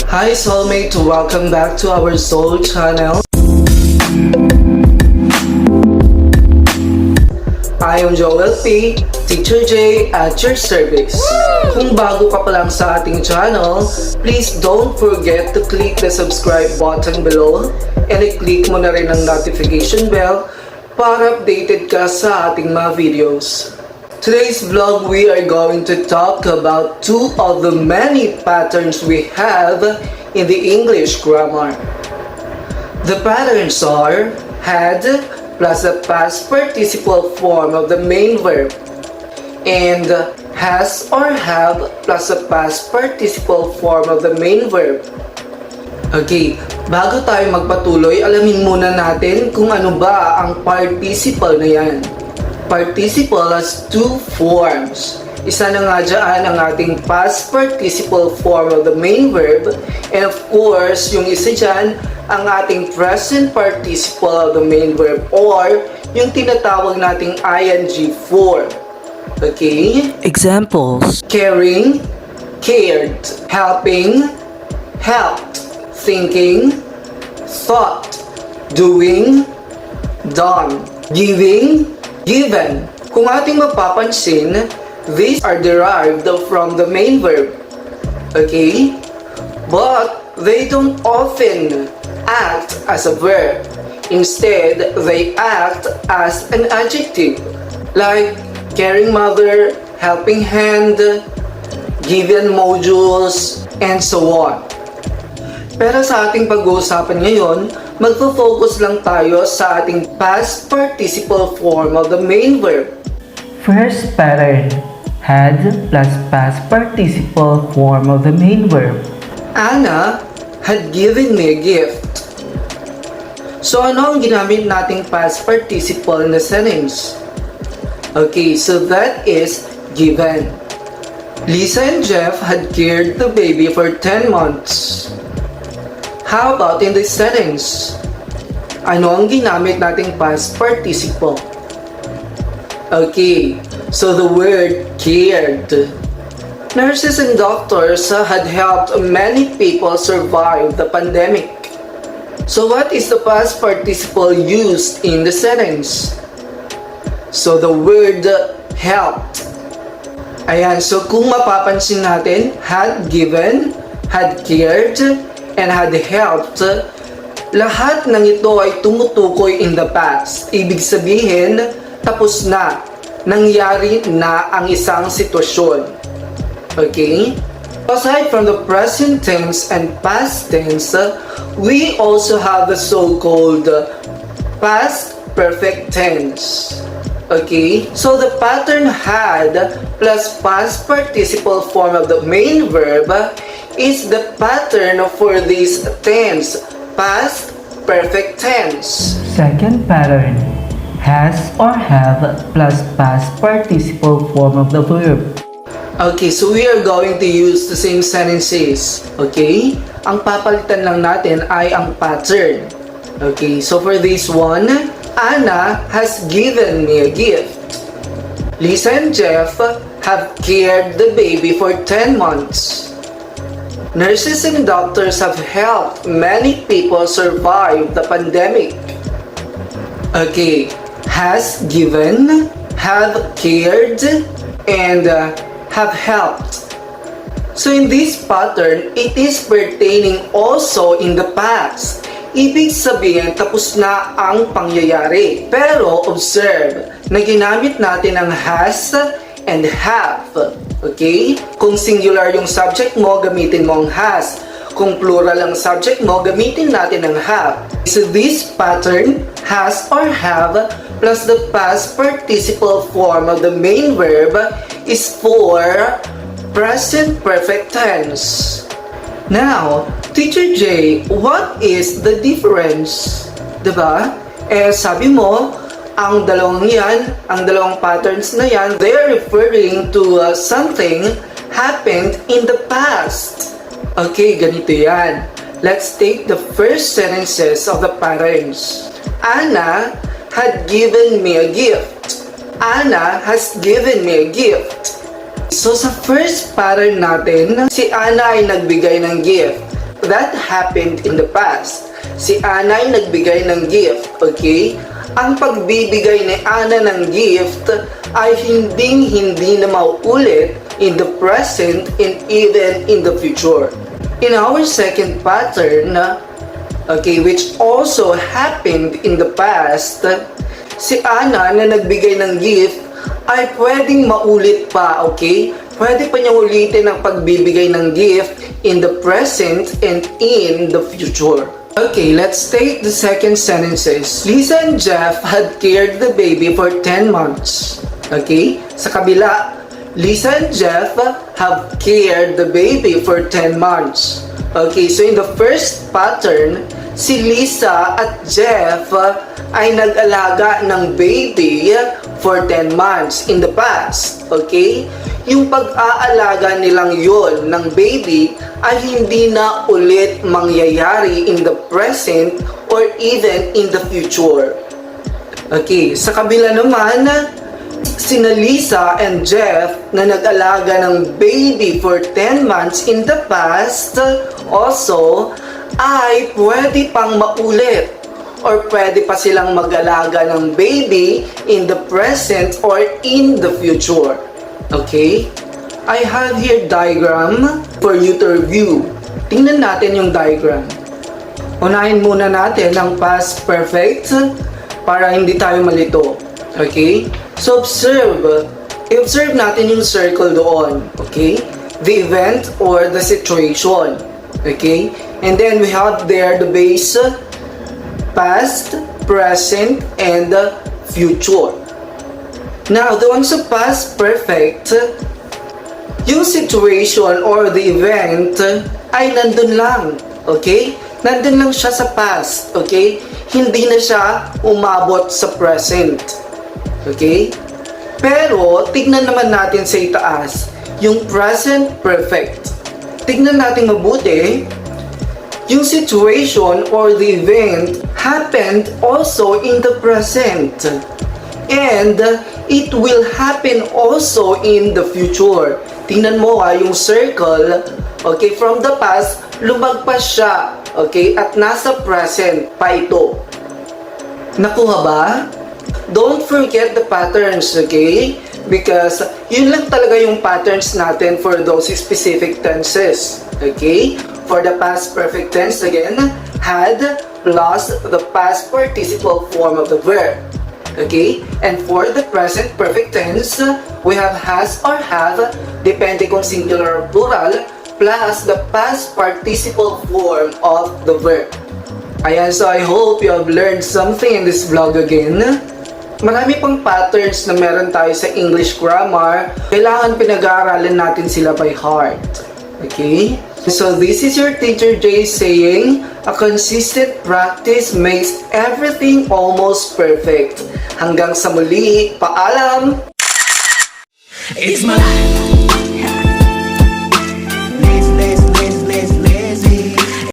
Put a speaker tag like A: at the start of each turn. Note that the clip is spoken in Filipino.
A: Hi soulmate, welcome back to our soul channel. I am Joel P, Teacher J at your service. Kung bago ka pa lang sa ating channel, please don't forget to click the subscribe button below and i-click mo na rin ang notification bell para updated ka sa ating mga videos. Today's vlog, we are going to talk about two of the many patterns we have in the English grammar. The patterns are had plus the past participle form of the main verb and has or have plus the past participle form of the main verb. Okay, bago tayo magpatuloy, alamin muna natin kung ano ba ang participle na yan. Participle has two forms. Isa na nga dyan ang ating past participle form of the main verb, and of course, yung isa dyan, ang ating present participle of the main verb or yung tinatawag nating ing form. Okay?
B: Examples:
A: caring, cared; helping, helped; thinking, thought; doing, done; giving, given. Kung ating mapapansin, these are derived from the main verb. Okay? But they don't often act as a verb. Instead, they act as an adjective. Like caring mother, helping hand, given modules, and so on. Pero sa ating pag-uusapan ngayon, magpo-focus lang tayo sa ating past participle form of the main verb.
B: First pattern, had plus past participle form of the main verb.
A: Anna had given me a gift. So ano ang ginamit nating past participle in the sentence? Okay, so that is given. Lisa and Jeff had cared the baby for 10 months. How about in this sentence? Ano ang ginamit nating past participle? Okay, so the word cared. Nurses and doctors had helped many people survive the pandemic. So what is the past participle used in the sentence? So the word helped. Ayan, so kung mapapansin natin, had given, had cared, and had helped, lahat ng ito ay tumutukoy in the past. Ibig sabihin, tapos na, nangyari na ang isang sitwasyon. Okay? Aside from the present tense and past tense, we also have the so-called past perfect tense. Okay? So the pattern had plus past participle form of the main verb is the pattern for this tense, past perfect tense.
B: Second pattern, has or have plus past participle form of the verb.
A: Okay, so we are going to use the same sentences. Okay? Ang papalitan lang natin ay ang pattern. Okay, so for this one, Anna has given me a gift. Lisa and Jeff have cared the baby for 10 months. Nurses and doctors have helped many people survive the pandemic. Okay, has given, have cared, and have helped. So in this pattern, it is pertaining also in the past. Ibig sabihin, tapos na ang pangyayari. Pero observe na ginamit natin ang has and have. Okay? Kung singular yung subject mo, gamitin mo ang has. Kung plural ang subject mo, gamitin natin ang have. So this pattern, has or have, plus the past participle form of the main verb is for present perfect tense. Now, Teacher J, what is the difference? Diba? Sabi mo, ang dalawang yan, ang dalawang patterns na yan, they are referring to something happened in the past. Okay, ganito yan. Let's take the first sentences of the patterns. Anna had given me a gift. Anna has given me a gift. So sa first pattern natin, si Anna ay nagbigay ng gift. that happened in the past. Si Ana ay nagbigay ng gift, okay? Ang pagbibigay ni Ana ng gift ay hindi na mauulit in the present and even in the future. In our second pattern, okay, which also happened in the past, si Ana na nagbigay ng gift ay pwedeng maulit pa, okay? Pwede pa niyang ulitin ang pagbibigay ng gift in the present and in the future. Okay, let's take the second sentences. Lisa and Jeff had carried the baby for 10 months. Okay? Sa kabila, Lisa and Jeff have carried the baby for 10 months. Okay, so in the first pattern, si Lisa at Jeff ay nag-alaga ng baby for 10 months in the past. Okay? Yung pag-aalaga nilang yon ng baby ay hindi na ulit mangyayari in the present or even in the future. Okay, sa kabila naman, sina Lisa and Jeff na nag-alaga ng baby for 10 months in the past also ay pwede pang maulit or pwede pa silang mag-alaga ng baby in the present or in the future. Okay? I have here diagram for you to review. Tingnan natin yung diagram. Unahin muna natin ang past perfect para hindi tayo malito. Okay? So observe natin yung circle doon. Okay? The event or the situation. Okay? And then we have there the base, past, present, and future. Now, doon sa past perfect, yung situation or the event ay nandun lang, okay? Nandun lang siya sa past, okay? Hindi na siya umabot sa present, okay? Pero, tignan naman natin sa itaas, yung present perfect. Tignan natin mabuti, yung situation or the event happened also in the present. And it will happen also in the future. Tingnan mo yung circle, okay, from the past, lumagpas siya, okay, at nasa present pa ito. Nakuha ba? Don't forget the patterns, okay? Because yun lang talaga yung patterns natin for those specific tenses, okay? For the past perfect tense, again, had plus the past participle form of the verb. Okay? And for the present perfect tense, we have has or have, depende kung singular or plural, plus the past participle form of the verb. Ayan, so I hope you have learned something in this vlog again. Marami pang patterns na meron tayo sa English grammar. Kailangan pinag-aaralan natin sila by heart. Okay? So this is your teacher Jay saying, a consistent practice makes everything almost perfect. Hanggang sa muli, paalam!
C: It's my life.